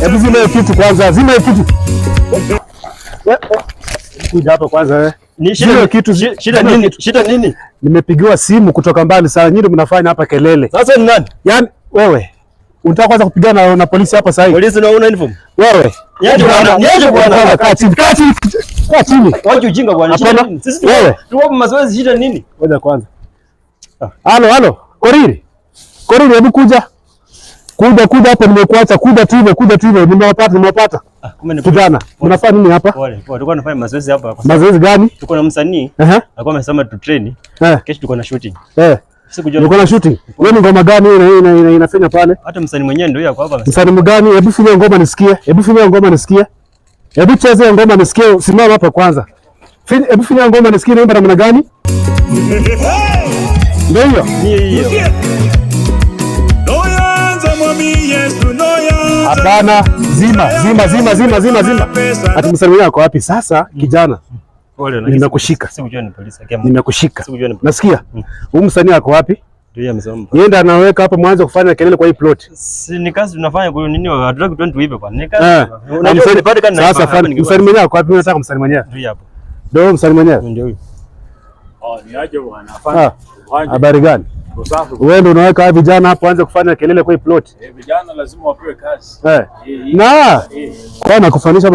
Hebu zima hiyo kitu kwanza, zima hiyo kitu. Kuja hapa kwanza wewe. Ni shida kitu, shida nini? Shida nini? Nimepigiwa simu kutoka mbali sana, nyinyi mnafanya hapa kelele. Sasa ni nani? Yaani wewe unataka kwanza kupigana na polisi hapa sasa hivi? Polisi una uniform? Wewe. Niaje bwana. Kaa chini, kaa chini. Kaa chini. Waje ujinga bwana. Sisi wewe. Tuwapo mazoezi, shida nini? Ngoja kwanza. Halo. Koriri. Koriri, hebu kuja. Kuja hapo, nimekuacha. Kuja tu hivyo. Nimewapata. Kijana, mnafanya nini hapa? Tulikuwa tunafanya mazoezi hapa. Mazoezi gani? Tuko na msanii. Alikuwa amesema tu train. Kesho tuko na shooting. Sikujua. Tuko na shooting. Wewe ni ngoma gani inafanya pale? Hata msanii mwenyewe ndio yako hapa. Msanii mgani? Hebu finya ngoma nisikie. Hebu cheza ngoma nisikie. Simama hapa kwanza. Hebu finya ngoma nisikie, naimba namna gani? Ndio hiyo. Hapana, zima. Ati msanii wako wapi sasa? Kijana, nimekushika. Nasikia. Huyu msanii wako wapi? Ndio amesema. Nienda anaweka hapa mwanzo kufanya kelele kwa hii plot. Si ni kazi tunafanya kwa nini? Hatutaki twende tuibe bwana. Ni kazi. Unajua nipate kana sasa fanya msanii mwenyewe wako wapi? Unataka msanii mwenyewe? Ndio hapo. Ndio msanii mwenyewe. Ndio huyo. Ni aje bwana. Afanye. Habari gani? Wewe ndio unaweka vijana hapo anze kufanya kelele kwa hii plot. Vijana lazima wapewe kazi. Na kwa nakufanisha